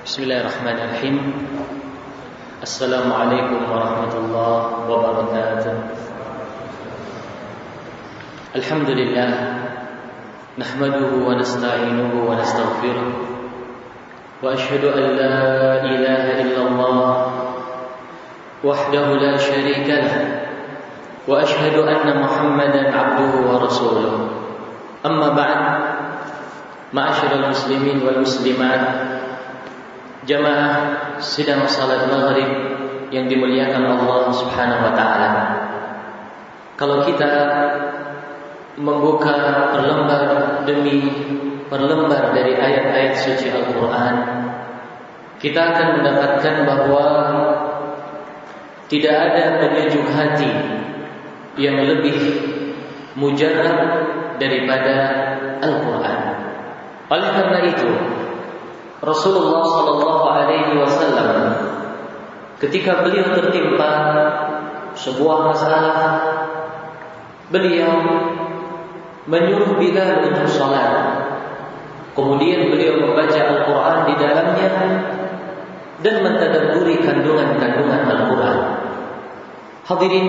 Bismillahirrahmanirrahim. Assalamualaikum warahmatullahi wabarakatuh. Alhamdulillah, nahmaduhu wa nasta'inuhu wa nastaghfiruh, wa ashhadu an la ilaha illallah wahdahu la syarika lah, wa ashhadu anna Muhammadan abduhu wa rasuluh. Amma ba'd, ma'asyiral muslimin wal muslimat, jamaah sidang salat maghrib yang dimuliakan Allah Subhanahu wa taala. Kalau kita membuka perlembar demi perlembar dari ayat-ayat suci Al-Qur'an, kita akan mendapatkan bahwa tidak ada penyejuk hati yang lebih mujarrab daripada Al-Qur'an. Oleh karena itu, Rasulullah sallallahu alaihi wasallam ketika beliau tertimpa sebuah masalah, beliau menyuruh Bilal untuk salat. Kemudian beliau membaca Al-Qur'an di dalamnya dan mentadabburi kandungan-kandungan Al-Qur'an. Hadirin,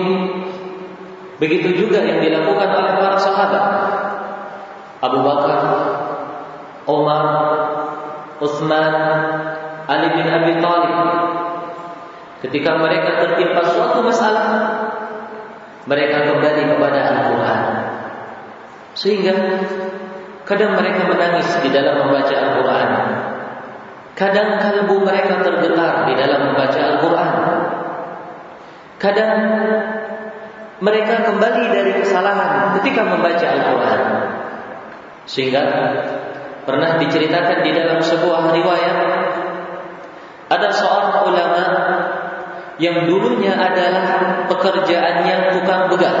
begitu juga yang dilakukan oleh para sahabat. Abu Bakar, Umar, Utsman, Ali bin Abi Thalib, ketika mereka tertimpa suatu masalah, mereka kembali kepada Al-Quran. Sehingga kadang mereka menangis di dalam membaca Al-Quran, kadang kalbu mereka tergetar di dalam membaca Al-Quran, kadang mereka kembali dari kesalahan ketika membaca Al-Quran. Sehingga pernah diceritakan di dalam sebuah riwayat, ada seorang ulama yang dulunya adalah pekerjaannya tukang begal,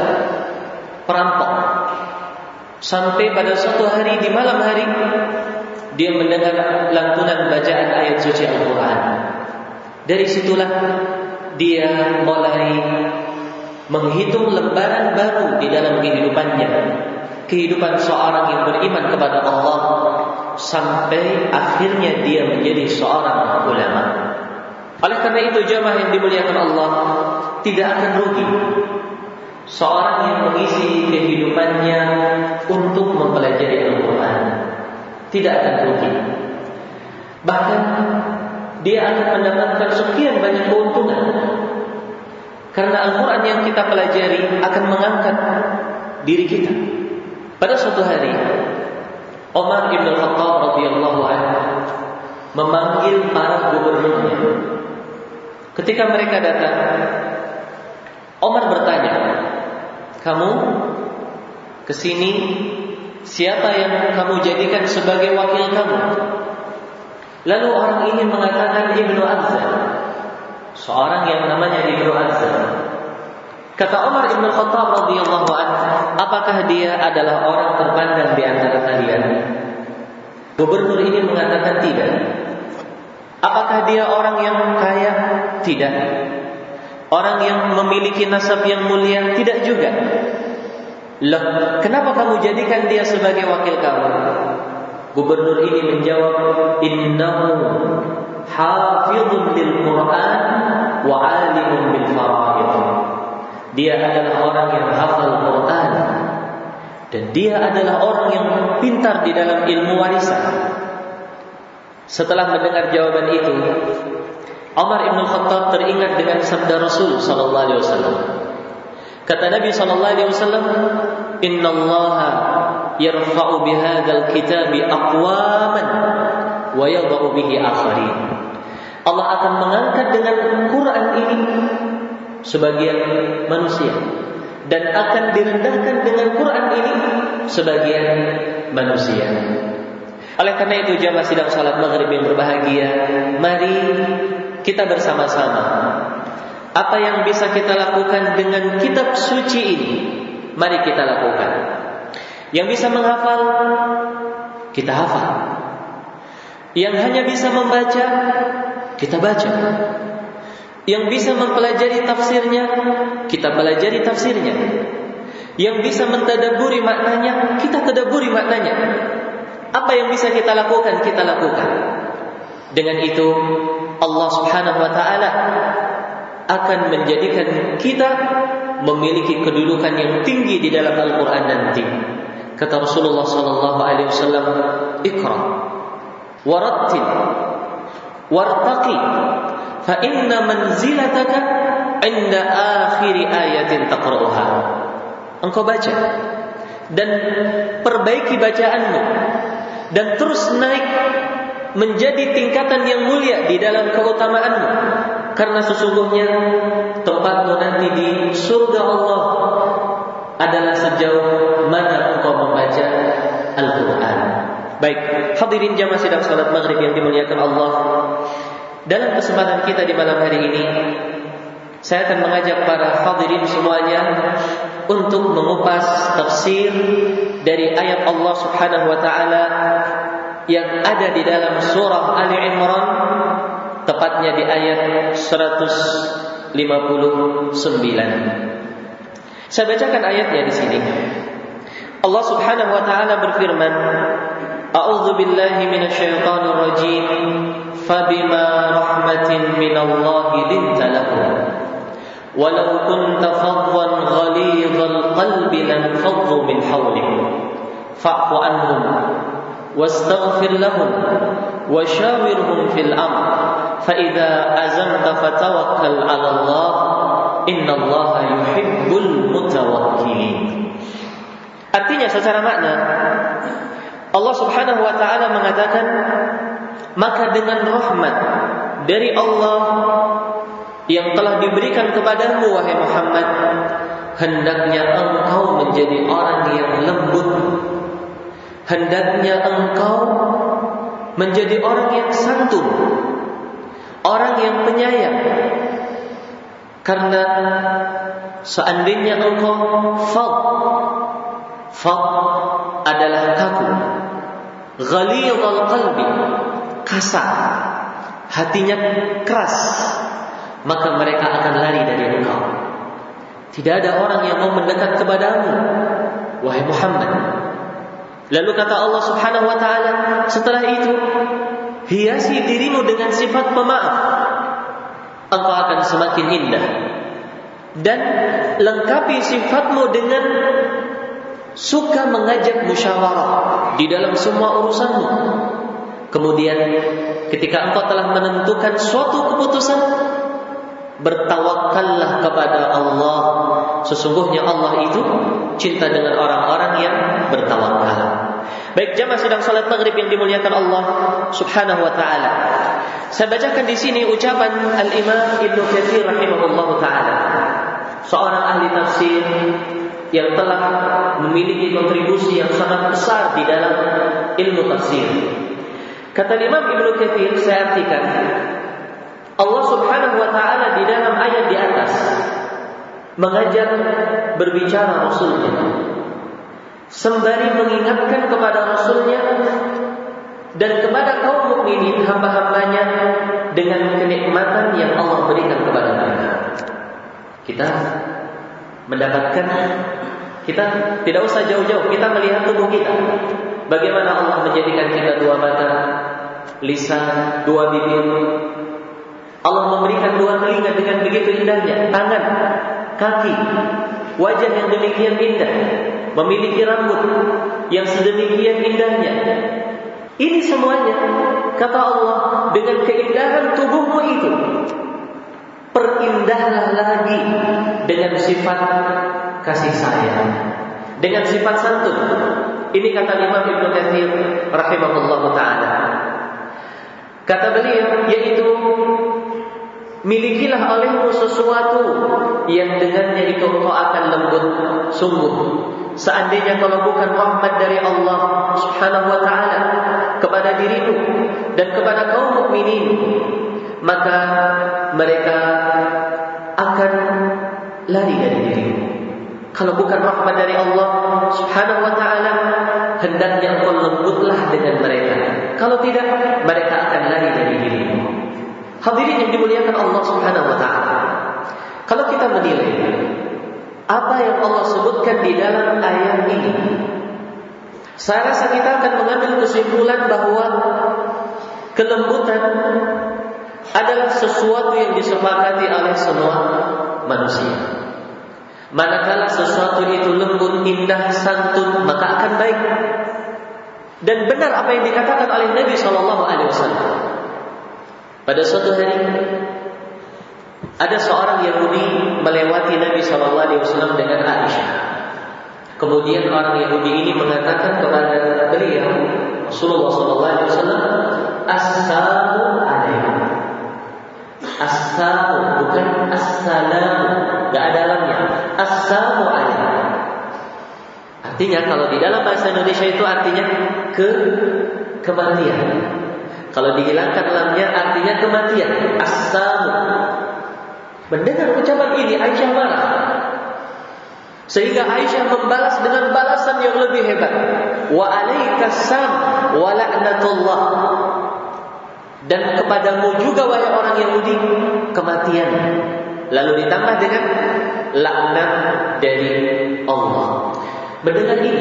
perampok. Sampai pada suatu hari di malam hari, dia mendengar lantunan bacaan ayat suci Al-Quran. Dari situlah dia mulai menghitung lembaran baru di dalam kehidupannya, kehidupan seorang yang beriman kepada Allah, sampai akhirnya dia menjadi seorang ulama. Oleh karena itu, jamaah yang dimuliakan Allah, tidak akan rugi seorang yang mengisi kehidupannya untuk mempelajari Al-Quran. Tidak akan rugi. Bahkan dia akan mendapatkan sekian banyak keuntungan, karena Al-Quran yang kita pelajari akan mengangkat diri kita. Pada suatu hari, Umar bin Khattab radhiyallahu anhu memanggil para gubernurnya. Ketika mereka datang, Umar bertanya, "Kamu kesini, siapa yang kamu jadikan sebagai wakil kamu?" Lalu orang ini mengatakan Ibnu Azzam, seorang yang namanya Ibnu Azzam. Kata Umar bin Khattab radhiyallahu anhu, "Apakah dia adalah orang terpandang di antara kalian?" Gubernur ini mengatakan tidak. Apakah dia orang yang kaya? Tidak. Orang yang memiliki nasab yang mulia? Tidak juga. Loh, kenapa kamu jadikan dia sebagai wakil kamu? Gubernur ini menjawab, "Innahu hafizun lil Qur'an wa 'alimun bil fara'id." Dia adalah orang yang hafal Quran, dan dia adalah orang yang pintar di dalam ilmu warisan. Setelah mendengar jawaban itu, Umar bin Khattab teringat dengan sabda Rasul sallallahu alaihi wasallam. Kata Nabi sallallahu alaihi wasallam, "Innallaha yarfa'u bihadzal kitabi aqwaman wa yadh'u bihi akharin." Allah akan mengangkat dengan Quran ini sebagian manusia, dan akan direndahkan dengan Quran ini sebagian manusia. Oleh karena itu, jamaah sidang salat maghrib yang berbahagia, mari kita bersama-sama, apa yang bisa kita lakukan dengan kitab suci ini, mari kita lakukan. Yang bisa menghafal, kita hafal. Yang hanya bisa membaca, kita baca. Yang bisa mempelajari tafsirnya, kita pelajari tafsirnya. Yang bisa mentadabburi maknanya, kita tadabburi maknanya. Apa yang bisa kita lakukan, kita lakukan. Dengan itu Allah Subhanahu wa taala akan menjadikan kita memiliki kedudukan yang tinggi di dalam Al-Qur'an nanti. Kata Rasulullah sallallahu alaihi wasallam, "Iqra warattil wartaqi fa inna manzilataka 'inda akhir ayatin taqra'uha." Engkau baca dan perbaiki bacaanmu dan terus naik menjadi tingkatan yang mulia di dalam keutamaanmu, karena sesungguhnya tempatmu nanti di surga Allah adalah sejauh mana engkau membaca Al-Quran. Baik, hadirin jamaah sidang salat maghrib yang dimuliakan Allah, dalam kesempatan kita di malam hari ini saya akan mengajak para hadirin semuanya untuk mengupas tafsir dari ayat Allah Subhanahu wa taala yang ada di dalam surah Ali Imran, tepatnya di ayat 159. Saya bacakan ayatnya di sini. Allah Subhanahu wa taala berfirman, "A'udzu billahi minasyaitonir rajim. Fabima rahmatin minallahi linta lahum. Walau kunta faddan ghalidhal qalbi lanfaddu min hawlik. Fa'fu anhum واستغفر لهم وشاورهم في الأمر فإذا أزمت فتوكل على الله إن الله يحب المتوكلين." Artinya secara makna Allah Subhanahu wa taala mengatakan, maka dengan rahmat dari Allah yang telah diberikan kepadamu wahai Muhammad, hendaknya engkau menjadi orang yang lembut, hendaknya engkau menjadi orang yang santun, orang yang penyayang. Karena seandainya engkau fad adalah kaku, ghalidhal qalbi, kasar, hatinya keras, maka mereka akan lari dari engkau. Tidak ada orang yang mau mendekat kepadamu wahai Muhammad. Lalu kata Allah Subhanahu wa taala, setelah itu hiasi dirimu dengan sifat pemaaf, engkau akan semakin indah, dan lengkapi sifatmu dengan suka mengajak musyawarah di dalam semua urusanmu. Kemudian ketika engkau telah menentukan suatu keputusan, bertawakallah kepada Allah. Sesungguhnya Allah itu cinta dengan orang-orang yang bertawakal. Baik jamaah sidang salat maghrib yang dimuliakan Allah Subhanahu wa taala. Saya bacakan di sini ucapan Al-Imam Ibnu Katsir rahimahullahu taala, seorang ahli tafsir yang telah memiliki kontribusi yang sangat besar di dalam ilmu tafsir. Kata Imam Ibnu Katsir, saya artikan, Allah Subhanahu wa taala di dalam ayat di atas mengajak berbicara Rasulnya, sembari mengingatkan kepada Rasulnya dan kepada kaum mukminin hamba-hambanya dengan kenikmatan yang Allah berikan kepada mereka. Kita mendapatkan, kita tidak usah jauh-jauh, kita melihat tubuh kita, bagaimana Allah menjadikan kita dua mata, lisan, dua bibir. Allah memberikan dua telinga dengan begitu indahnya, tangan, kaki, wajah yang demikian indah, memiliki rambut yang sedemikian indahnya. Ini semuanya, kata Allah, dengan keindahan tubuhmu itu, perindahlah lagi dengan sifat kasih sayang, dengan sifat santun. Ini kata Imam Ibnu Katsir rahimahullahu taala. Kata beliau, yaitu milikilah olehmu sesuatu yang dengannya itu engkau akan lembut. Sungguh, seandainya kalau bukan rahmat dari Allah Subhanahu wa taala kepada dirimu dan kepada kaum mukminin, maka mereka akan lari dari dirimu. Kalau bukan rahmat dari Allah Subhanahu wa taala, hendaknya engkau lembutlah dengan mereka. Kalau tidak, mereka akan lari dari dirimu. Hadirin yang dimuliakan Allah Subhanahu wa taala, kalau kita menilai apa yang Allah sebutkan di dalam ayat ini, saya rasa kita akan mengambil kesimpulan bahwa kelembutan adalah sesuatu yang disepakati oleh semua manusia. Manakala sesuatu itu lembut, indah, santun, maka akan baik. Dan benar apa yang dikatakan oleh Nabi SAW. Pada suatu hari ada seorang Yahudi melewati Nabi SAW dengan Aisyah. Kemudian orang Yahudi ini mengatakan kepada beliau, Rasulullah SAW, Assalamu alaikum. Assalamu, bukan assalamu, gak ada lamnya. Assalamu alaikum. Artinya kalau di dalam bahasa Indonesia itu artinya kematian. Kalau dihilangkan lamnya artinya kematian. Assalamu. Mendengar ucapan ini Aisyah marah. Sehingga Aisyah membalas dengan balasan yang lebih hebat. Wa alaikassalam wa la'natullah. Dan kepadamu juga wahai orang Yahudi kematian. Lalu ditambah dengan laknat dari Allah. Mendengar ini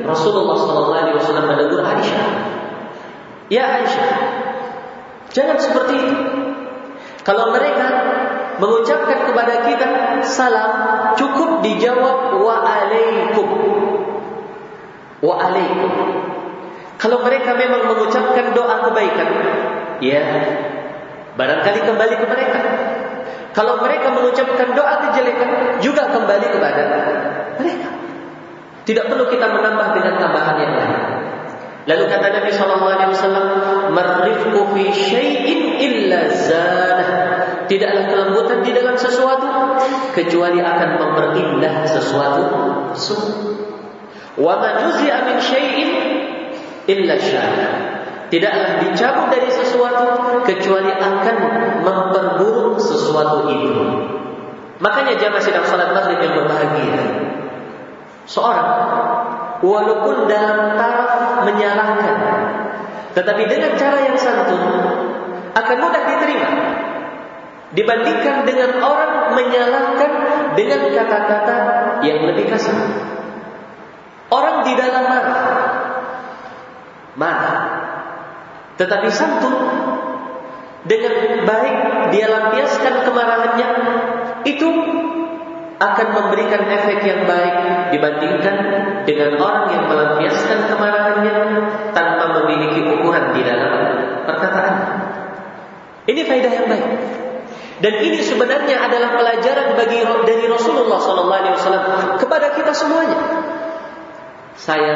Rasulullah SAW menegur Aisyah. Ya Aisyah, jangan seperti itu. Kalau mereka mengucapkan kepada kita salam, cukup dijawab wa alaikum. Wa alaikum. Kalau mereka memang mengucapkan doa kebaikan, ya barangkali kembali ke mereka. Kalau mereka mengucapkan doa kejelekan, juga kembali kepada mereka. Tidak perlu kita menambah dengan tambahan yang lain. Lalu kata Nabi SAW, "Marrifqu fi syai'in illa zadah." Tidaklah kelembutan di dalam sesuatu kecuali akan memperindah sesuatu. Wa ma nuzi'a min syai'in illa syarah. Tidaklah dicabut dari sesuatu kecuali akan memperburuk sesuatu itu. Makanya jamaah sidang salat maghrib yang berbahagia, seorang walaupun dalam taraf menyalahkan, tetapi dengan cara yang santun akan mudah diterima dibandingkan dengan orang menyalahkan dengan kata-kata yang lebih kasar. Orang di dalam marah, tetapi santun dengan baik dia lampiaskan kemarahannya, itu akan memberikan efek yang baik dibandingkan dengan orang yang melampiaskan kemarahannya tanpa memiliki ukuran di dalam perkataan. Ini faedah yang baik. Dan ini sebenarnya adalah pelajaran dari Rasulullah SAW kepada kita semuanya. Saya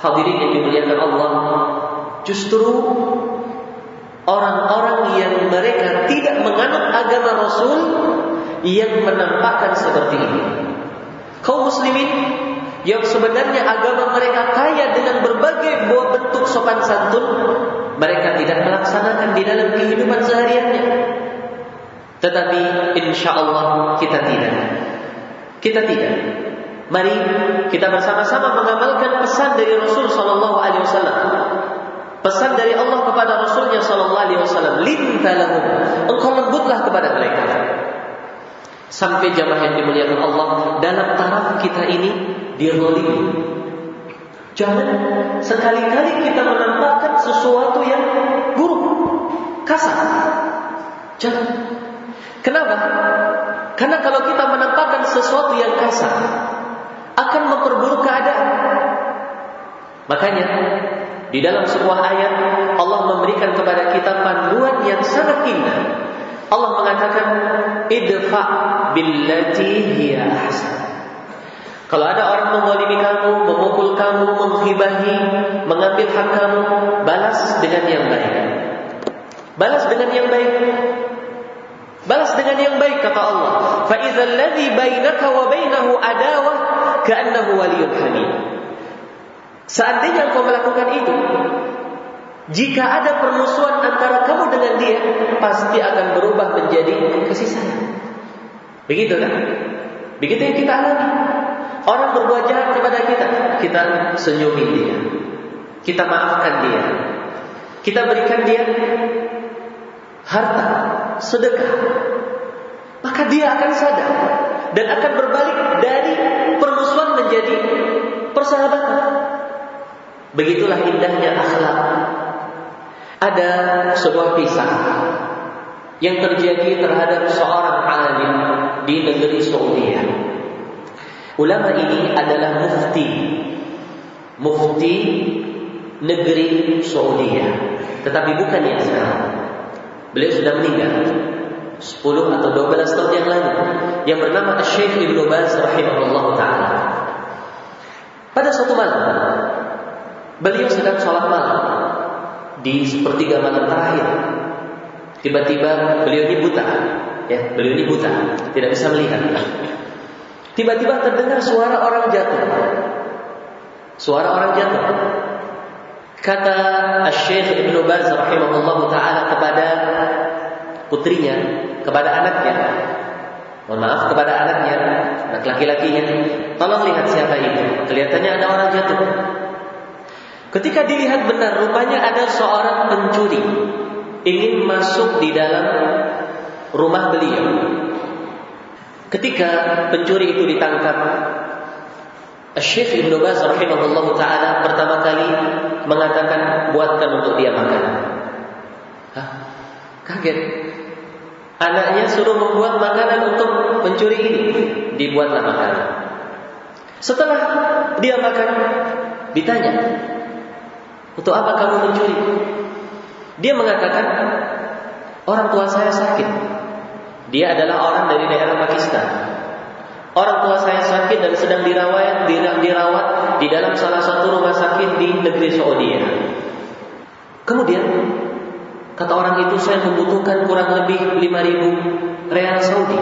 hadirin yang dimuliakan Allah, justru orang-orang yang mereka tidak menganut agama Rasul yang menampakkan seperti ini. Kaum muslimin yang sebenarnya agama mereka kaya dengan berbagai buah bentuk sopan santun, mereka tidak melaksanakan di dalam kehidupan sehariannya. Tetapi insya-Allah kita tidak. Mari kita bersama-sama mengamalkan pesan dari Rasul sallallahu alaihi wasallam. Pesan dari Allah kepada Rasulnya sallallahu alaihi wasallam, "Linta lahum." Engkau lembutlah kepada mereka. Sampai jamaah yang dimuliakan Allah, dalam taraf kita ini dizalimi. Jangan sekali-kali kita menampakkan sesuatu yang buruk, kasar. Jangan. Kenapa? Karena kalau kita menampakkan sesuatu yang kasar, akan memperburuk keadaan. Makanya di dalam sebuah ayat Allah memberikan kepada kita panduan yang sangat indah. Allah mengatakan, "Idfa billati hiya ahsan." Kalau ada orang menzalimi kamu, memukul kamu, menghibahi, mengambil hak kamu, balas dengan yang baik. Balas dengan yang baik. Balas dengan yang baik, kata Allah. Fa idzal ladzi bainaka wa bainahu adawah ka'annahu waliyyun hamid. Seandainya engkau melakukan itu, jika ada permusuhan antara kamu dengan dia, pasti akan berubah menjadi kasih sayang. Begitu kan? Begitu yang kita alami. Orang berbuat jahat kepada kita senyumi dia, kita maafkan dia, kita berikan dia harta, sedekah, maka dia akan sadar dan akan berbalik dari permusuhan menjadi persahabatan. Begitulah indahnya akhlak. Ada sebuah kisah yang terjadi terhadap seorang alim di negeri Saudi. Ulama ini adalah mufti negeri Saudi, tetapi bukan yang sekarang. Beliau sudah meninggal 10 atau 12 tahun yang lalu, yang bernama Syekh Ibnu Baz rahimahullah ta'ala. Pada suatu malam, beliau sedang sholat malam di sepertiga malam terakhir. Tiba-tiba beliau ini buta, tidak bisa melihat. Tiba-tiba terdengar suara orang jatuh. Kata Syekh Ibnu Baz rahimahullah ta'ala kepada putrinya, kepada anaknya, anak laki-lakinya, tolong lihat siapa ini. Kelihatannya ada orang jatuh. Ketika dilihat benar, rupanya ada seorang pencuri ingin masuk di dalam rumah beliau. Ketika pencuri itu ditangkap, Syekh Ibnu Baz rahimahullah ta'ala pertama kali mengatakan, buatkan untuk dia makan. Kaget. Anaknya suruh membuat makanan untuk pencuri ini. Dibuatlah makanan. Setelah dia makan, ditanya, untuk apa kamu mencuri? Dia mengatakan, orang tua saya sakit. Dia adalah orang dari daerah Pakistan. Orang tua saya sakit dan sedang dirawat di dalam salah satu rumah sakit di negeri Saudi. Kemudian kata orang itu, saya membutuhkan kurang lebih 5.000 real Saudi.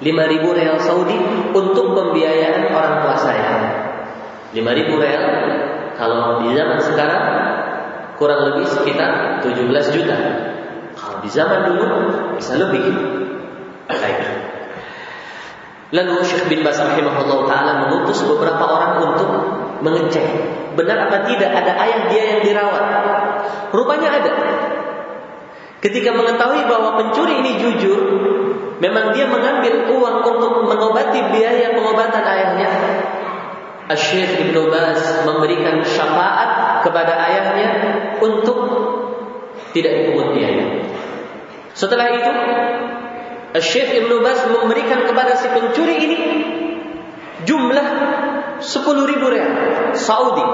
5.000 real Saudi untuk pembiayaan orang tua saya. 5.000 real kalau di zaman sekarang kurang lebih sekitar 17 juta. Kalau di zaman dulu bisa lebih. Baik. Lalu Syekh bin Baz rahimahullah ta'ala mengutus beberapa orang untuk mengecek benar apa tidak ada ayah dia yang dirawat. Rupanya ada. Ketika mengetahui bahwa pencuri ini jujur, memang dia mengambil uang untuk mengobati biaya pengobatan ayahnya, Syekh Ibnu Baz memberikan syafaat kepada ayahnya untuk tidak dipungut biaya. Setelah itu, Syekh Ibnu Baz memberikan kepada si pencuri ini jumlah 10.000 real Saudi,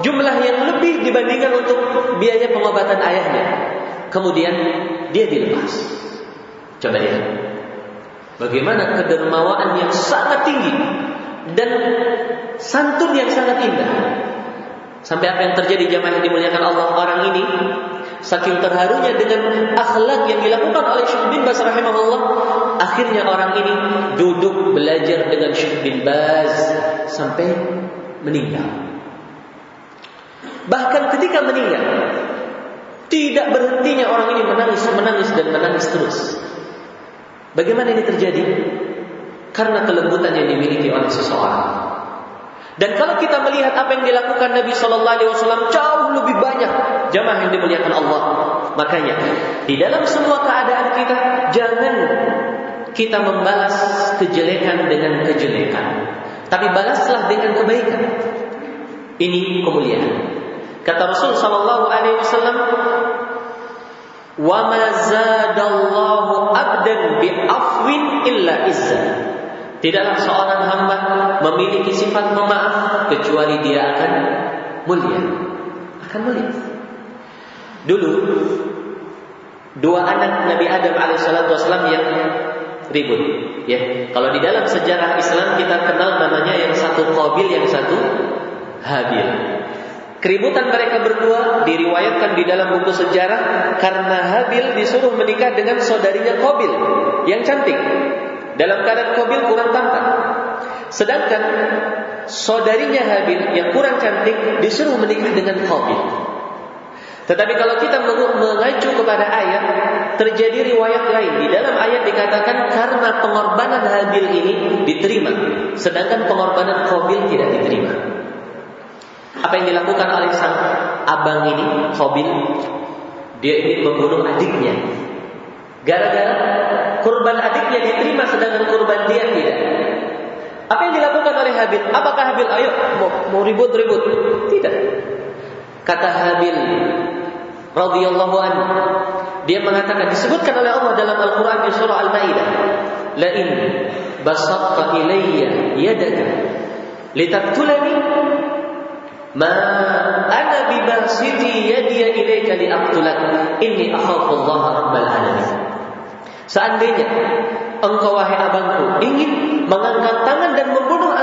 jumlah yang lebih dibandingkan untuk biaya pengobatan ayahnya. Kemudian dia dilepas. Coba lihat bagaimana kedermawaan yang sangat tinggi dan santun yang sangat indah. Sampai apa yang terjadi jamaah yang dimuliakan Allah, orang ini saking terharunya dengan akhlak yang dilakukan oleh Syekh bin Baz rahimahullah, akhirnya orang ini duduk belajar dengan Syekh bin Baz sampai meninggal. Bahkan ketika meninggal, tidak berhentinya orang ini menangis terus. Bagaimana ini terjadi? Karena kelembutan yang dimiliki oleh seseorang. Dan kalau kita melihat apa yang dilakukan Nabi Sallallahu Alaihi Wasallam jauh lebih banyak, jamaah yang dimuliakan Allah. Makanya di dalam semua keadaan kita, jangan kita membalas kejelekan dengan kejelekan, tapi balaslah dengan kebaikan. Ini kemuliaan. Kata Rasul Sallallahu Alaihi Wasallam, "Wa ma zadallahu abdan bi afwin illa izzah." Tidaklah seorang hamba memiliki sifat pemaaf kecuali dia akan mulia. Dulu dua anak Nabi Adam alaihissalam yang ribut. Ya, kalau di dalam sejarah Islam kita kenal namanya yang satu Qabil, yang satu Habil. Keributan mereka berdua diriwayatkan di dalam buku sejarah karena Habil disuruh menikah dengan saudarinya Qabil yang cantik. Dalam keadaan Qabil kurang tampan, sedangkan saudarinya Habil yang kurang cantik disuruh menikah dengan Qabil. Tetapi kalau kita mengacu kepada ayat, terjadi riwayat lain. Di dalam ayat dikatakan karena pengorbanan Habil ini diterima, sedangkan pengorbanan Qabil tidak diterima. Apa yang dilakukan oleh sang abang ini, Qabil? Dia ingin membunuh adiknya. Gara-gara kurban adiknya diterima sedangkan kurban dia tidak. Apa yang dilakukan oleh Habil? Apakah Habil ayo mau ribut? Tidak. Kata Habil, radhiyallahu anhu, dia mengatakan, disebutkan oleh Allah dalam Al-Quran di surah Al-Maidah, la in basatta ilayya yadaka litaqtulani ma ana bibasiti yadiya ilayka liaqtulak inni akhafu Allah rabbal alamin. Seandainya engkau wahai abangku ingin mengangkat tangan dan membunuh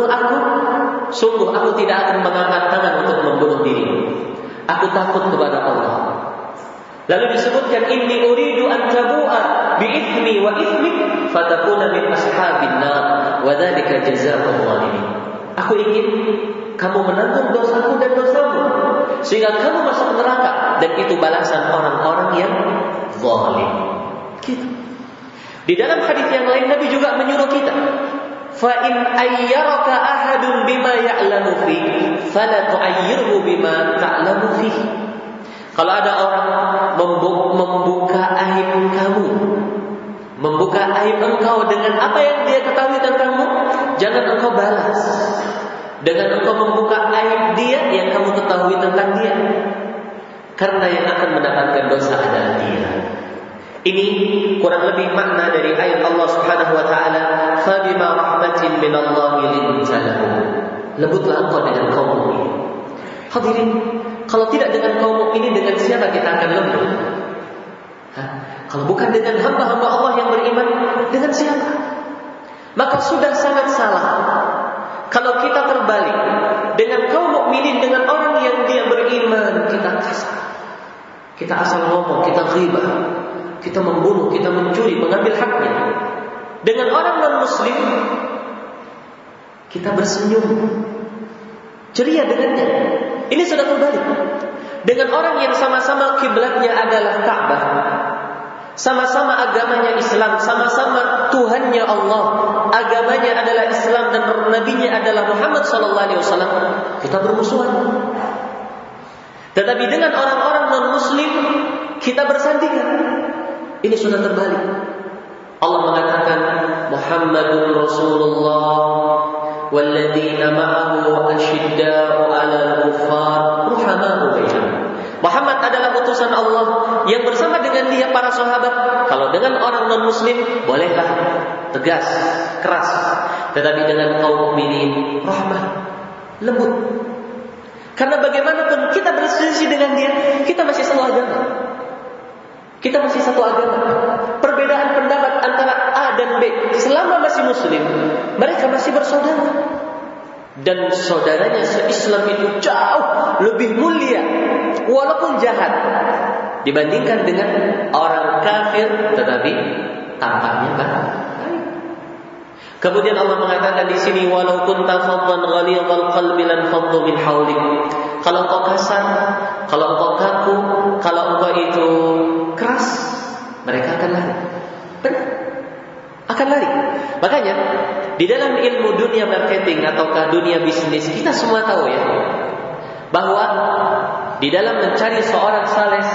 aku, sungguh aku tidak akan mengangkat tangan untuk membunuh dirimu. Aku takut kepada Allah. Lalu disebutkan, inni uridu an tabu'a bi ithmi wa ithmik fatakuna min ashabin nar wa dzalika jazaa'ul zalimin. Aku ingin kamu menanggung dosaku dan dosamu sehingga kamu masuk neraka, dan itu balasan orang-orang yang zalim. Gitu. Di dalam hadis yang lain Nabi juga menyuruh kita, fa in ayyaraka ahadun bima ya'lamu fi fala tu'ayyirhu bima ta'lamu fi. Kalau ada orang membuka aib kamu, membuka aib engkau dengan apa yang dia ketahui tentangmu, jangan engkau balas dengan engkau membuka aib dia yang kamu ketahui tentang dia, karena yang akan mendapatkan dosa adalah dia. Ini kurang lebih makna dari ayat Allah Subhanahu wa taala, fa bima rahmatin minallahi linta lahum. Lembutlah engkau dengan kaum mukminin. Hadirin, kalau tidak dengan kaum mukminin, dengan siapa kita akan lembut? Kalau bukan dengan hamba-hamba Allah yang beriman, dengan siapa? Maka sudah sangat salah kalau kita terbalik dengan kaum mukminin, dengan orang yang dia beriman kita kasar, kita asal ngomong, kita ghibah, kita membunuh, kita mencuri, mengambil haknya. Dengan orang non-muslim kita bersenyum, ceria dengannya. Ini sudah terbalik. Dengan orang yang sama-sama kiblatnya adalah Ka'bah, sama-sama agamanya Islam, sama-sama Tuhannya Allah, agamanya adalah Islam dan nabinya adalah Muhammad sallallahu alaihi wasallam, kita bermusuhan. Tetapi dengan orang-orang non-muslim kita bersandingan. Ini sudah terbalik. Allah mengatakan, Muhammadun Rasulullah walladzina ma'ahu asyidda'u 'alal kuffar ruhama'u bainahum. Muhammad adalah utusan Allah yang bersama dengan dia para sahabat. Kalau dengan orang non-muslim bolehlah tegas, keras, tetapi dengan kaum mukminin rahmah, lembut. Karena bagaimanapun kita berselisih dengan dia, kita masih satu agama. Kita masih satu agama. Perbedaan pendapat antara A dan B, selama masih muslim, mereka masih bersaudara. Dan saudaranya se-Islam itu jauh lebih mulia, walaupun jahat, dibandingkan dengan orang kafir tetapi tampaknya baik. Kemudian Allah mengatakan di sini, walau kunta faddan ghalidhal qalbi lan faddu min hawlik. Kalau engkau kasar, kalau engkau kaku, kalau engkau itu keras, mereka akan lari. Benar, akan lari. Makanya di dalam ilmu dunia marketing ataukah dunia bisnis, kita semua tahu ya, bahwa di dalam mencari seorang sales,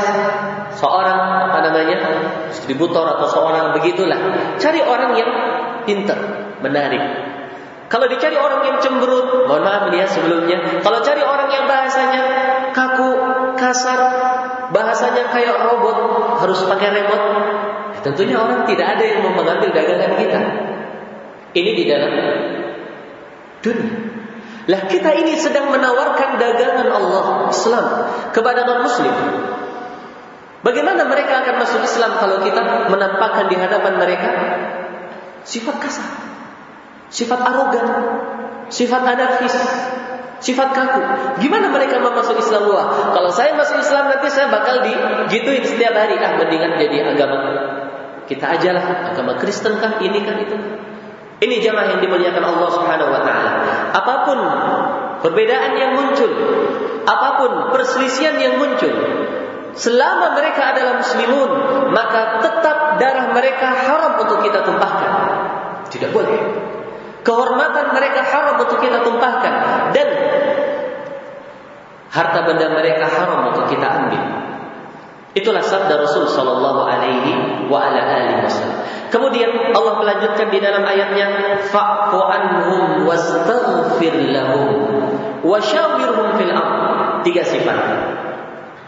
seorang distributor atau seorang begitulah, cari orang yang pintar, menarik. Kalau dicari orang yang cemberut, mohon maaf ya sebelumnya, kalau cari orang yang bahasanya kaku, kasar, bahasanya kayak robot, harus pakai remote, tentunya orang tidak ada yang mau mengambil dagangan kita. Ini di dalam dunia. Lah kita ini sedang menawarkan dagangan Allah Islam kepada non-muslim. Bagaimana mereka akan masuk Islam kalau kita menampakkan di hadapan mereka sifat kasar, sifat arogan, sifat anarkis, sifat kaku? Gimana mereka mau masuk Islam? Wah, kalau saya masuk Islam nanti saya bakal digituin setiap hari. Mendingan jadi agama kita ajalah, agama Kristen kah, ini kan itu. Ini jamaah yang dimuliakan Allah Subhanahu wa taala. Apapun perbedaan yang muncul, apapun perselisihan yang muncul, selama mereka adalah muslimun, maka tetap darah mereka haram untuk kita tumpahkan. Tidak boleh. Kehormatan mereka haram untuk kita tumpahkan, dan harta benda mereka haram untuk kita ambil. Itulah sabda Rasul sallallahu alaihi wa ala alihi wasallam. Kemudian Allah melanjutkan di dalam ayatnya, fa'fu anhum wastaghfir lahum wa syawirhum fil amr. 3 sifat.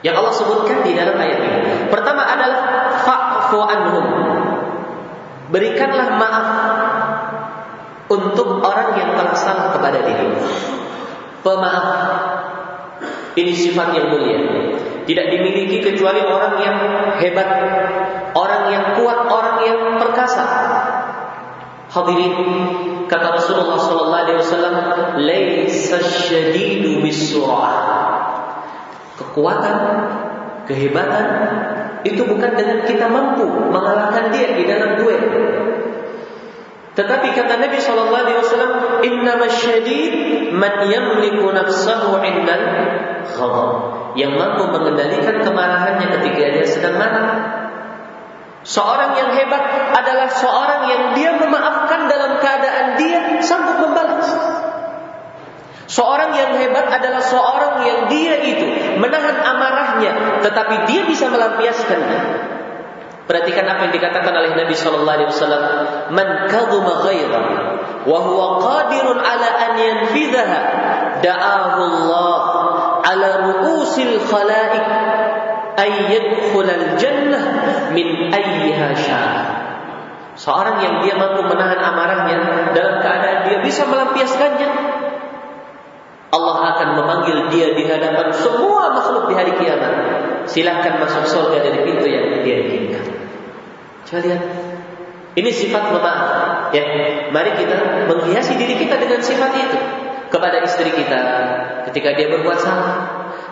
yang Allah sebutkan di dalam ayat ini. Pertama adalah fa'fu anhum. Berikanlah maaf untuk orang yang telah salah kepada dirimu. Pemaaf. Ini sifat yang mulia. Tidak dimiliki kecuali orang yang hebat, orang yang kuat, orang yang perkasa. Hadirin, kata Rasulullah sallallahu alaihi wasallam, "Laisa syadidu bis-sur'ah." Kekuatan, kehebatan itu bukan dengan kita mampu mengalahkan dia di dalam duel. Tetapi kata Nabi sallallahu alaihi wasallam, "Innamasy-syadid man yamliku nafsahu 'indal ghadab." Yang mampu mengendalikan kemarahannya ketika dia sedang marah. Seorang yang hebat adalah seorang yang dia memaafkan dalam keadaan dia sanggup membalas. Seorang yang hebat adalah seorang yang dia itu menahan amarahnya, tetapi dia bisa melampiaskannya. Perhatikan apa yang dikatakan oleh Nabi sallallahu alaihi wasallam, "Man kadhuma ghairan wa huwa qadirun ala an yanfidhaha, da'ahu Allah ala ru'usil khalaiq ay yadkhulal jannah min ayyiha syaa." Seorang yang dia mampu menahan amarahnya dalam keadaan dia bisa melampiaskannya, Allah akan memanggil dia di hadapan semua makhluk di hari kiamat. Silakan masuk surga dari pintu yang dia inginkan. Coba lihat. Ini sifat pemaaf. Ya, mari kita menghiasi diri kita dengan sifat itu. Kepada istri kita ketika dia berbuat salah,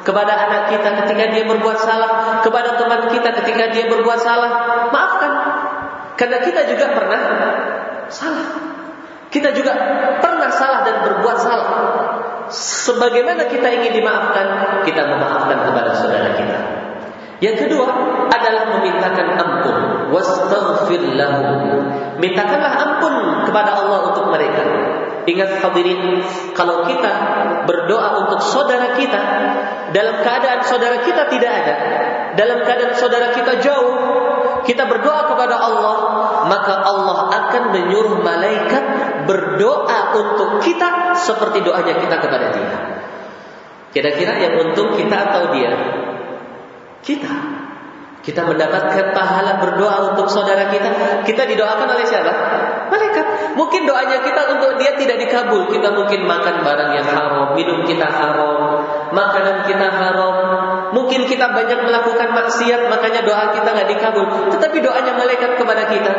kepada anak kita ketika dia berbuat salah, kepada teman kita ketika dia berbuat salah, maafkan. Karena kita juga pernah salah. Kita juga pernah salah dan berbuat salah. Sebagaimana kita ingin dimaafkan, kita memaafkan kepada saudara kita. Yang kedua adalah memintakan ampun. Wastaghfir lahum. Mintakanlah ampun kepada Allah untuk mereka. Ingat hadirin, kalau kita berdoa untuk saudara kita dalam keadaan saudara kita tidak ada, dalam keadaan saudara kita jauh, kita berdoa kepada Allah, maka Allah akan menyuruh malaikat berdoa untuk kita seperti doanya kita kepada dia. Kira-kira yang untung kita atau dia? Kita mendapatkan pahala berdoa untuk saudara kita. Kita didoakan oleh siapa? Malaikat. Mungkin doanya kita untuk dia tidak dikabul. Kita mungkin makan barang yang haram, minum kita haram, makanan kita haram. Mungkin kita banyak melakukan maksiat, makanya doa kita nggak dikabul. Tetapi doanya malaikat kepada kita,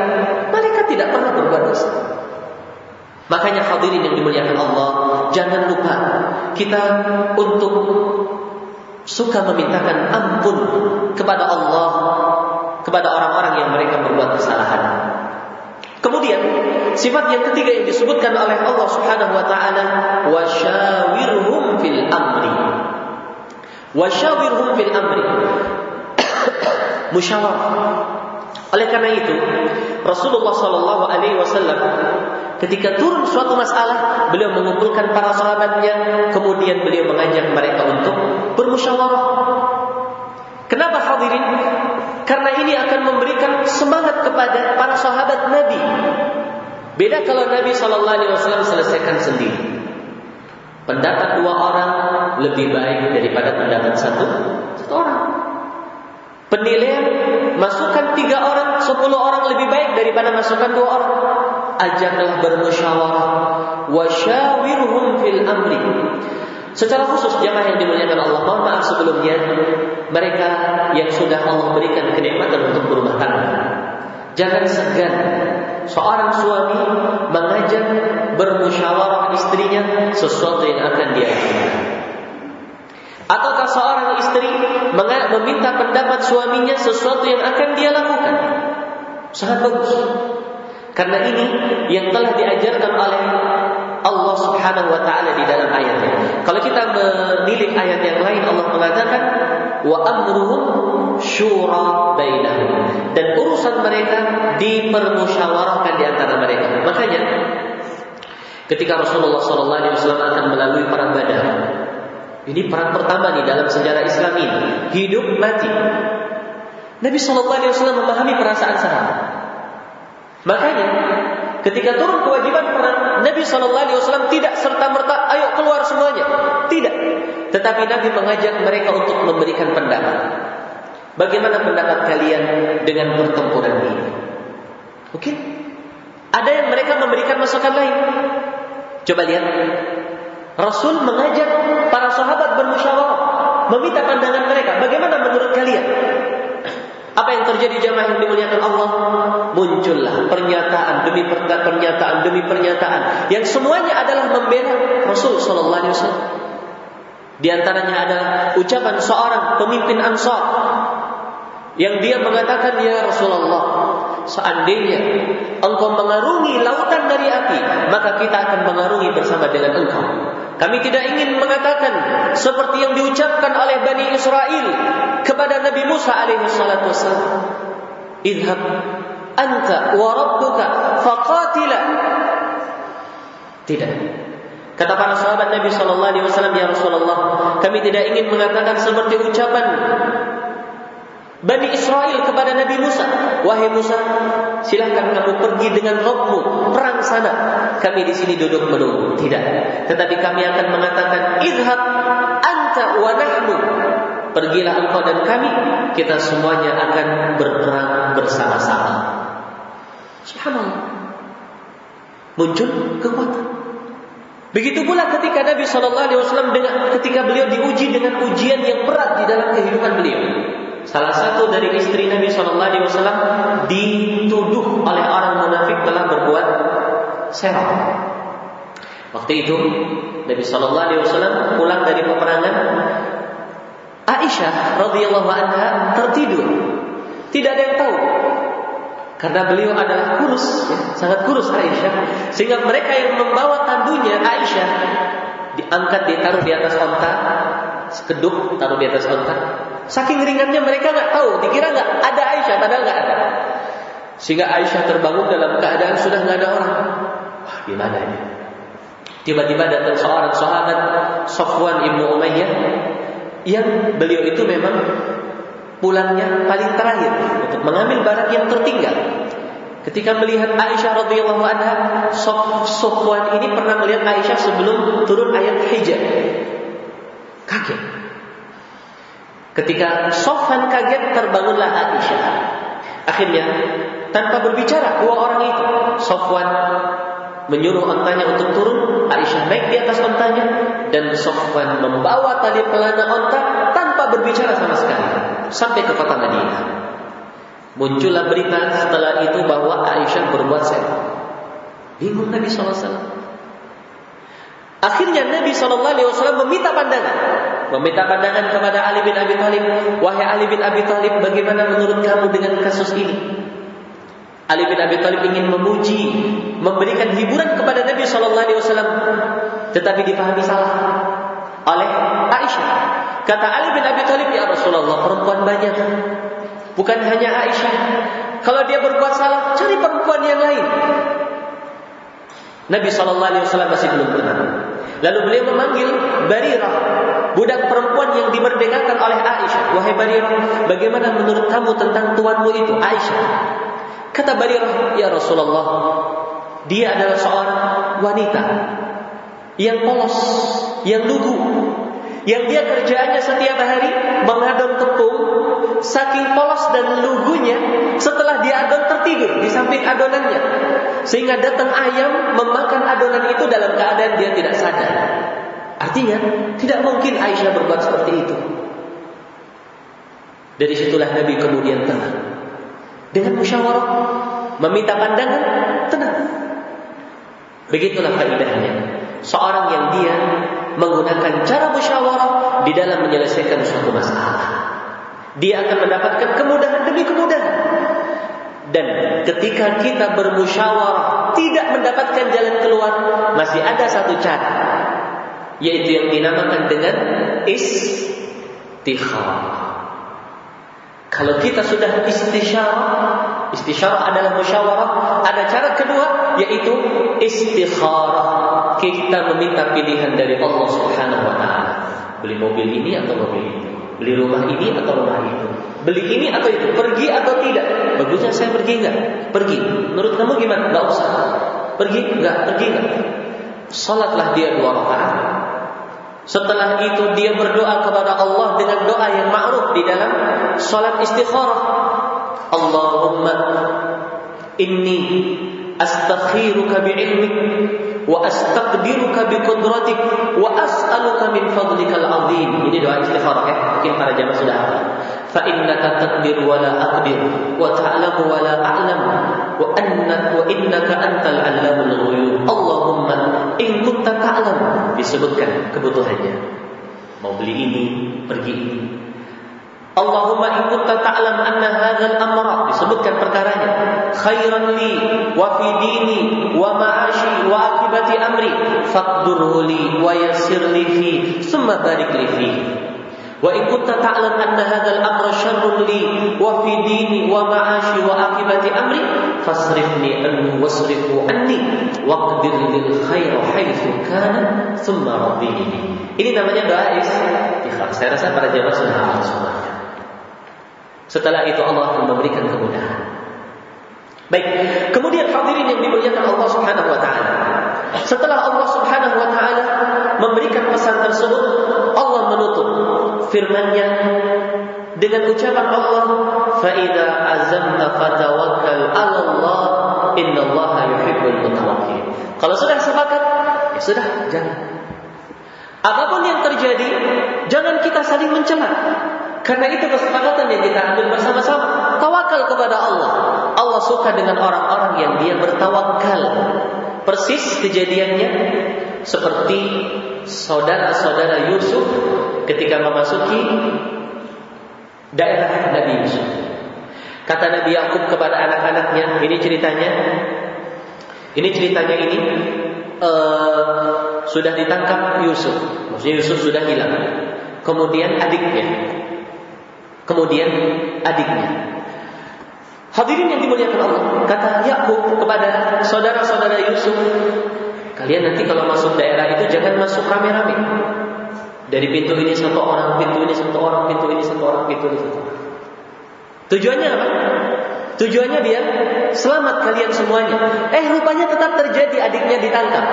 malaikat tidak pernah berbuat dosa. Makanya hadirin yang dimuliakan Allah, jangan lupa kita untuk suka memintakan ampun kepada Allah, kepada orang-orang yang mereka berbuat kesalahan. Kemudian sifat yang ketiga yang disebutkan oleh Allah Subhanahu wa taala, wasyawirhum fil amri. Wasyawirhum fil amri. Musyawarah. Oleh karena itu, Rasulullah sallallahu alaihi wasallam ketika turun suatu masalah, beliau mengumpulkan para sahabatnya, kemudian beliau mengajak mereka untuk bermusyawarah. Kenapa hadirin? Karena ini akan memberikan semangat kepada para sahabat Nabi. Beda kalau Nabi sallallahu alaihi wasallam selesaikan sendiri. Pendapat dua orang lebih baik daripada pendapat satu orang. Penilaian masukan 3 orang, 10 orang lebih baik daripada masukan 2 orang. Ajaklah bermusyawarah. Wasyawirhum fil amri. Secara khusus jamaah yang dimuliakan Allah, mohon maaf sebelumnya, mereka yang sudah Allah berikan kenikmatan untuk berumah tangga, jangan segan seorang suami mengajak bermusyawarah istrinya sesuatu yang akan dia lakukan. Ataukah seorang istri meminta pendapat suaminya sesuatu yang akan dia lakukan. Sangat bagus. Karena ini yang telah diajarkan oleh Allah Subhanahu wa taala di dalam ayatnya. Kalau kita menilik ayat yang lain, Allah mengatakan wa amruhum syura bainahum, dan urusan mereka dipermusyawarahkan di antara mereka. Makanya ketika Rasulullah sallallahu alaihi wasallam akan melalui perang Badar, ini perang pertama nih dalam sejarah Islam ini, hidup mati. Nabi sallallahu alaihi wasallam memahami perasaan sahabat. Makanya Ketika turun kewajiban perang, Nabi SAW tidak serta-merta, ayo keluar semuanya. Tidak. Tetapi Nabi mengajak mereka untuk memberikan pendapat. Bagaimana pendapat kalian dengan pertempuran ini? Oke? Ada yang mereka memberikan masukan lain. Coba lihat. Rasul mengajak para sahabat bermusyawarah, meminta pandangan mereka. Bagaimana menurut kalian? Apa yang terjadi jamaah yang dimuliakan Allah? Muncullah pernyataan demi pernyataan demi pernyataan yang semuanya adalah membela Rasul sallallahu alaihi wasallam. Di antaranya adalah ucapan seorang pemimpin Ansar yang dia mengatakan, ya Rasulullah, seandainya engkau mengarungi lautan dari api, maka kita akan mengarungi bersama dengan engkau. Kami tidak ingin mengatakan seperti yang diucapkan oleh Bani Israel kepada Nabi Musa alaihi salatu wassalam, idhab anta wa rabbuka faqatila. Tidak. Kata para sahabat Nabi sallallahu alaihi wasallam, ya Rasulullah, kami tidak ingin mengatakan seperti ucapan Bani Israel kepada Nabi Musa, wahai Musa, silakan kamu pergi dengan Rabbmu, perang sana. Kami di sini duduk menunggu. Tidak. Tetapi kami akan mengatakan, idhab anta wa nahnu. Pergilah engkau dan kami, kita semuanya akan berperang bersama-sama. Subhanallah. Muncul kekuatan. Begitu pula ketika Nabi SAW ketika beliau diuji dengan ujian yang berat di dalam kehidupan beliau. Salah satu dari istri Nabi SAW dituduh oleh orang munafik telah berbuat serong. Waktu itu Nabi SAW pulang dari peperangan. Aisyah radhiyallahu anha tertidur. Tidak ada yang tahu. Karena beliau adalah kurus, ya, sangat kurus Aisyah. Sehingga mereka yang membawa tandunya Aisyah diangkat, ditaruh di atas onta, sekeduk taruh di atas onta. Saking ringannya mereka nggak tahu, dikira nggak ada Aisyah, padahal nggak ada. Sehingga Aisyah terbangun dalam keadaan sudah nggak ada orang. Wah, gimana ini? Tiba-tiba datang seorang sahabat, Safwan ibnu Umayyah, yang beliau itu memang pulangnya paling terakhir untuk mengambil barang yang tertinggal. Ketika melihat Aisyah radhiyallahu anha, Safwan ini pernah melihat Aisyah sebelum turun ayat hijab. Kaget. Ketika Safwan kaget, terbangunlah Aisyah. Akhirnya tanpa berbicara dua orang itu, Safwan menyuruh ontanya untuk turun, Aisyah naik di atas ontanya, dan Safwan membawa tali pelana onta tanpa berbicara sama sekali sampai ke kota Madinah. Muncullah berita setelah itu bahwa Aisyah berbuat serong. Bingung Nabi SAW. Akhirnya Nabi SAW meminta pandangan kepada Ali bin Abi Thalib. Wahai Ali bin Abi Thalib, bagaimana menurut kamu dengan kasus ini? Ali bin Abi Thalib ingin memuji, memberikan hiburan kepada Nabi SAW, tetapi dipahami salah oleh Aisyah. Kata Ali bin Abi Thalib, ya Rasulullah, perempuan banyak, bukan hanya Aisyah. Kalau dia berbuat salah, cari perempuan yang lain. Nabi SAW masih belum pernah. Lalu beliau memanggil Barirah, budak perempuan yang dimerdekakan oleh Aisyah. Wahai Barirah, bagaimana menurut kamu tentang tuanmu itu, Aisyah? Kata Barirah, ya Rasulullah, dia adalah seorang wanita yang polos, yang lugu, yang dia kerjaannya setiap hari mengadon tepung. Saking polos dan lugunya, setelah dia adon tertidur di samping adonannya, sehingga datang ayam memakan adonan itu dalam keadaan dia tidak sadar. Artinya tidak mungkin Aisyah berbuat seperti itu. Dari situlah Nabi kemudian tenang. Dengan musyawarah, meminta pandangan, tenang. Begitulah faedahnya seorang yang dia menggunakan cara musyawarah di dalam menyelesaikan suatu masalah. Dia akan mendapatkan kemudahan demi kemudahan. Dan ketika kita bermusyawarah tidak mendapatkan jalan keluar, masih ada satu cara, yaitu yang dinamakan dengan istikharah. Kalau kita sudah istisyarah adalah musyawarah, ada cara kedua, yaitu istikharah. Kita meminta pilihan dari Allah Subhanahu wa taala. Beli mobil ini atau mobil itu, beli rumah ini atau rumah itu, beli ini atau itu, pergi atau tidak. Bagusnya saya pergi enggak? Pergi. Menurut kamu gimana? Enggak usah. Pergi enggak? Salatlah dia 2 rakaat. Setelah itu dia berdoa kepada Allah dengan doa yang ma'ruf di dalam salat istikharah. Allahumma inni astakhiruka bi'ilmik wa astaqdiruka biqudratik wa as'aluka min fadlikal azim. Ini doa istikharah ya. Mungkin para jamaah sudah hafal. Fa innaka taqdir wa la aqdir wa ta'lamu wa la a'lam wa innaka antal 'allamul ghuyub. Allahumma in kunta ta'lam, disebutkan kebutuhannya. Mau beli ini, pergi ini. Allahumma in kunta ta'lam anna hadzal amra, disebutkan perkaranya, khairan li wa fi dini wa ma'ashi wa akibati amri faqdurhu li wa yassir li fi thumma barik li fi. Wa in kunta ta'lam anna hadzal amra syarrun li wa fi dini wa ma'ashi wa akibati amri fasrifni anhu wasrifhu anni waqdir lil khaira haitsu kana thumma rabbini. Ini namanya doa istighfar. Saya rasa para jamaah sudah hafal semuanya. Setelah itu Allah akan memberikan kemudahan. Baik, kemudian hadirin yang dimuliakan Allah Subhanahu wa taala. Setelah Allah Subhanahu wa taala memberikan pesan tersebut, Allah menutup firman-Nya dengan ucapan Allah, "Fa idza azamta fatawakkal 'ala Allah, innallaha yuhibbul mutawakkilin." Kalau sudah sepakat, ya sudah, jangan. Apapun yang terjadi, jangan kita saling mencela. Karena itu kesepakatan yang kita ambil bersama-sama. Tawakal kepada Allah. Allah suka dengan orang-orang yang dia bertawakal. Persis kejadiannya seperti saudara-saudara Yusuf ketika memasuki daerah Nabi Yusuf. Kata Nabi Yakub kepada anak-anaknya, ini ceritanya ini sudah ditangkap Yusuf. Maksudnya Yusuf sudah hilang. Kemudian adiknya. Hadirin yang dimuliakan Allah, kata Yakub kepada saudara-saudara Yusuf, kalian nanti kalau masuk daerah itu jangan masuk rame-rame. Dari pintu ini satu orang, pintu ini satu orang, pintu ini satu orang, pintu ini satu orang. Tujuannya apa? Tujuannya biar selamat kalian semuanya. Rupanya tetap terjadi, adiknya ditangkap.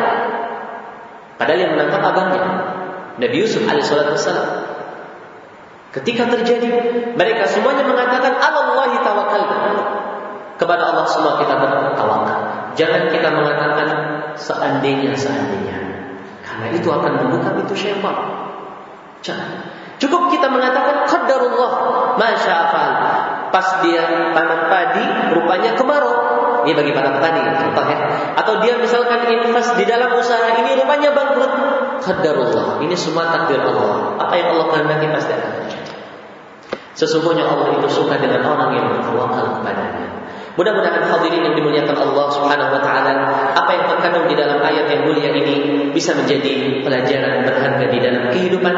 Padahal yang menangkap abangnya, Nabi Yusuf alaihissalam. Ketika terjadi, mereka semuanya mengatakan Allahi tawakal. Kepada Allah semua kita bertawakal. Jangan kita mengatakan seandainya. Karena itu akan membuka pintu syaitan. Jangan. Cukup kita mengatakan qadarullah masya'afal. Pas dia tanam padi, rupanya kemarau. Ini bagi para petani, contoh ya. Atau dia misalkan invest di dalam usaha ini, rupanya bangkrut. Qadarullah. Ini semua takdir Allah. Apa yang Allah kehendaki pasti akan terjadi. Sesungguhnya Allah itu suka dengan orang yang bertawakal kepadanya. Mudah-mudahan hadirin yang dimuliakan Allah Subhanahu wa taala, apa yang terkandung di dalam ayat yang mulia ini bisa menjadi pelajaran berharga di dalam kehidupan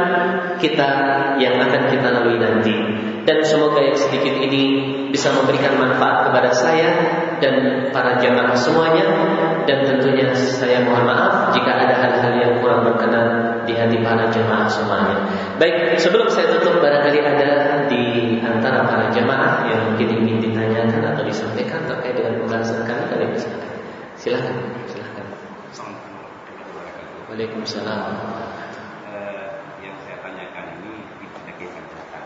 kita yang akan kita lalui nanti. Dan semoga yang sedikit ini bisa memberikan manfaat kepada saya dan para jamaah semuanya. Dan tentunya saya mohon maaf jika ada hal-hal yang kurang berkenan di hati para jamaah semuanya. Baik, sebelum saya tutup, barangkali ada di antara para jamaah yang mungkin ingin ditanyakan atau disampaikan terkait dengan pembahasan kami bisa. Silakan. Waalaikumsalam. Yang saya tanyakan ini dipakai catatan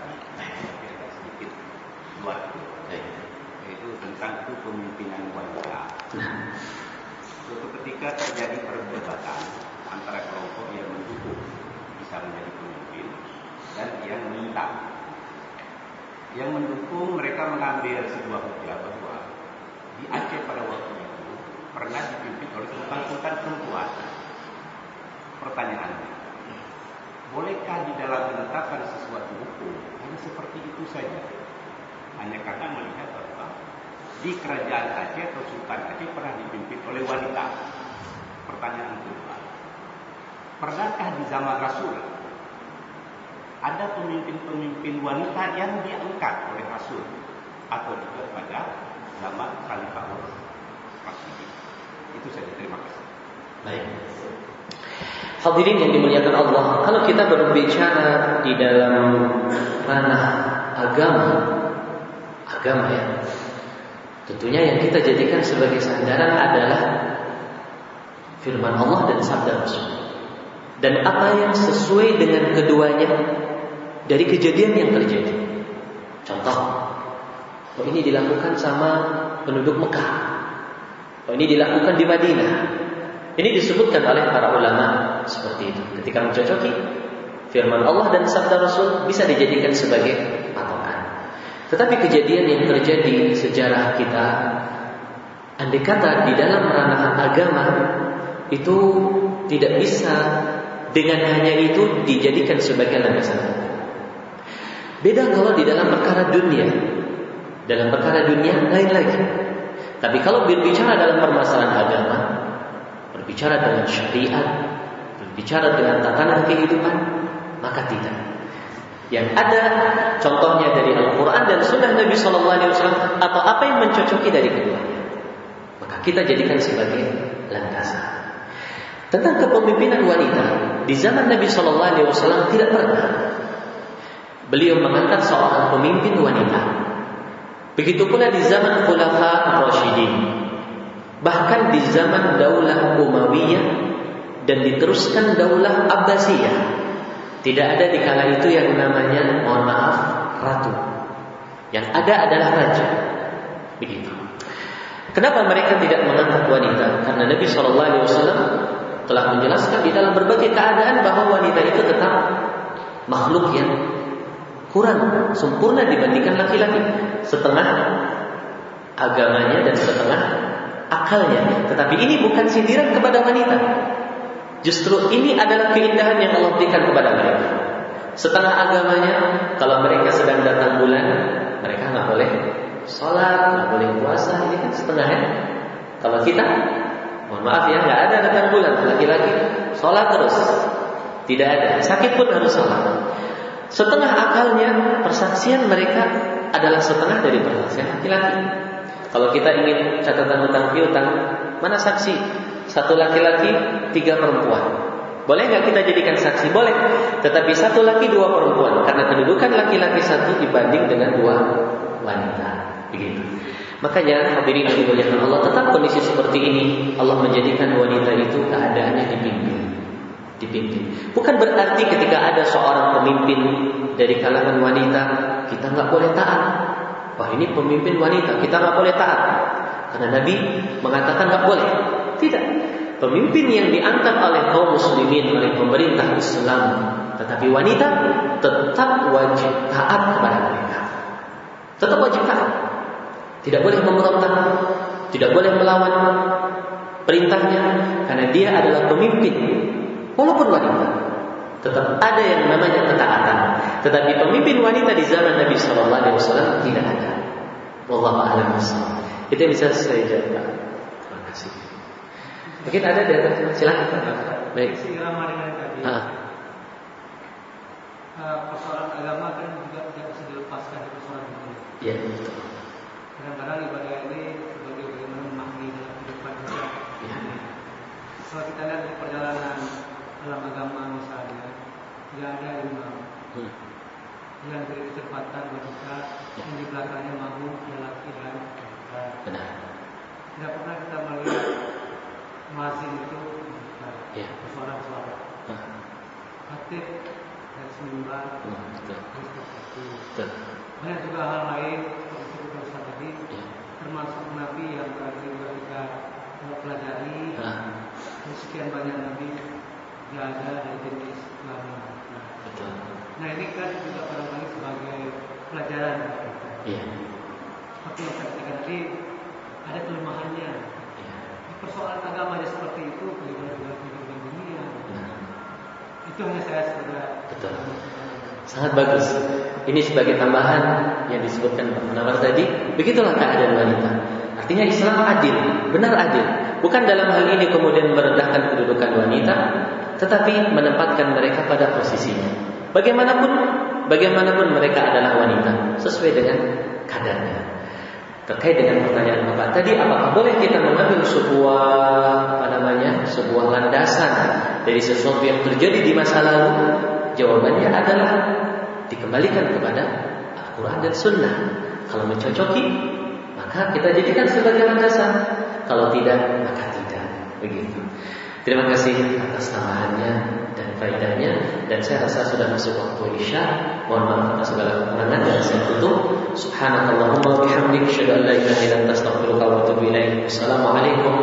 sedikit luar, yaitu tentang kepemimpinan wanita. Suatu ketika terjadi perdebatan antara kelompok yang mendukung bisa menjadi pemimpin dan yang menentang. Yang mendukung mereka mengambil sebuah hujah bahwa di Aceh pada waktu itu pernah dipimpin oleh sultan-sultan perempuan. Pertanyaannya, bolehkah di dalam menetapkan sesuatu hukum hanya seperti itu saja? Hanya karena melihat bahwa di kerajaan Aceh atau Sultan Aceh pernah dipimpin oleh wanita. Pertanyaan kedua, pernahkah di zaman Rasul ada pemimpin-pemimpin wanita yang diangkat oleh Rasul atau juga pada zaman Khalifah Rasyidin? Itu saja, terima kasih. Baik. Hadirin yang dimuliakan Allah, kalau kita berbicara di dalam ranah agama ya, tentunya yang kita jadikan sebagai sandaran adalah firman Allah dan sabda Rasul, dan apa yang sesuai dengan keduanya dari kejadian yang terjadi. Contoh, ini dilakukan sama penduduk Mekah, ini dilakukan di Madinah. Ini disebutkan oleh para ulama seperti itu. Ketika mencocoki firman Allah dan sabda Rasul, bisa dijadikan sebagai patokan. Tetapi kejadian yang terjadi sejarah kita, andai kata di dalam ranah agama, itu tidak bisa dengan hanya itu dijadikan sebagai landasan. Beda kalau di dalam perkara dunia. Dalam perkara dunia lain lagi. Tapi kalau berbicara dalam permasalahan agama, berbicara dengan syariat, berbicara dengan tatanan kehidupan, maka tidak. Yang ada contohnya dari Al-Quran dan Sunnah Nabi SAW, atau apa yang mencocoki dari keduanya, maka kita jadikan sebagai landasan. Tentang kepemimpinan wanita di zaman Nabi SAW tidak pernah beliau mengangkat seorang pemimpin wanita. Begitu pula di zaman Khulafa Ar-Rasyidin, bahkan di zaman Daulah Umayyah dan diteruskan Daulah Abbasiyah, tidak ada di kala itu yang namanya, mohon maaf, ratu. Yang ada adalah raja. Begitu. Kenapa mereka tidak mengangkat wanita? Karena Nabi SAW telah menjelaskan di dalam berbagai keadaan bahwa wanita itu tetap makhluk yang kurang sempurna dibandingkan laki-laki, setengah agamanya dan setengah akalnya. Tetapi ini bukan sindiran kepada wanita. Justru ini adalah keindahan yang Allah berikan kepada mereka. Setengah agamanya, kalau mereka sedang datang bulan, mereka nggak boleh sholat, nggak boleh puasa. Ini kan setengah ya. Kalau kita, mohon maaf ya, nggak ada datang bulan, laki-laki sholat terus, tidak ada. Sakit pun harus sholat. Setengah akalnya, persaksian mereka adalah setengah dari persaksian laki-laki. Kalau kita ingin catatan hutang piutang, mana saksi? Satu laki-laki, 3 perempuan. Boleh nggak kita jadikan saksi? Boleh. Tetapi satu laki 2 perempuan, karena kedudukan laki-laki satu dibanding dengan 2 wanita. Begitu. Makanya hadirin yang dimuliakan Allah, tetap kondisi seperti ini Allah menjadikan wanita itu keadaannya dipimpin. Bukan berarti ketika ada seorang pemimpin dari kalangan wanita kita nggak boleh taat. Wah, ini pemimpin wanita, kita nggak boleh taat karena Nabi mengatakan nggak boleh. Tidak. Pemimpin yang diangkat oleh kaum muslimin, oleh pemerintah Islam, tetapi wanita tetap wajib taat kepada mereka. Tetap wajib taat. Tidak boleh memberontak, tidak boleh melawan perintahnya, karena dia adalah pemimpin. Walaupun wanita, tetap ada yang namanya ketaatan. Tetapi pemimpin wanita di zaman Nabi SAW tidak ada. Wallahu a'lam bishawab. Itu yang bisa saya jawab. Terima kasih. Mungkin ada di atas, silakan. Baik. Persoalan agama kan juga tidak bisa dilepaskan dari persoalan dunia. Ya, betul. Kadang-kadang ibadah ini sebagai bagaimana memaknai dalam kehidupan kita. Ya. Kalau kita lihat di perjalanan dalam agama misalnya, tidak ada imam yang beri kecepatan wanita yang di belakangnya mampu laki dan benar. Tidak pernah kita melihat muazzin itu bersuara-suara. Khatib dan sembah betul. Banyak juga hal lain seperti Ustaz tadi, termasuk Nabi yang berarti juga kita pelajari. Sekian banyak Nabi tidak ada dari jenis ulama. Betul. Nah ini kan juga barangkali sebagai pelajaran. Iya. Seperti yang saya katakan tadi, ada kelemahannya. Iya. Persoalan agama seperti itu, bagaimana dengan kehidupan dunia. Itu hanya saya sebagai. Betul. Sangat bagus. Ini sebagai tambahan yang disebutkan Pak Munawar tadi. Begitulah keadaan wanita. Artinya Islam adil, benar adil. Bukan dalam hal ini kemudian merendahkan kedudukan wanita, tetapi menempatkan mereka pada posisinya. Bagaimanapun mereka adalah wanita, sesuai dengan kadarnya. Terkait dengan pertanyaan Bapak tadi, apakah boleh kita mengambil sebuah landasan dari sesuatu yang terjadi di masa lalu? Jawabannya adalah dikembalikan kepada Al-Quran dan Sunnah. Kalau mencocoki, maka kita jadikan sebagai landasan. Kalau tidak, maka tidak. Begitu. Terima kasih atas tambahannya dan faedahnya. Dan saya rasa sudah masuk waktu Isya. Mohon maaf atas segala kekurangan dan saya tutup. Subhanakallahumma wa bihamdika asyhadu an la ilaha illa anta astaghfiruka wa atubu ilaik. Wassalamualaikum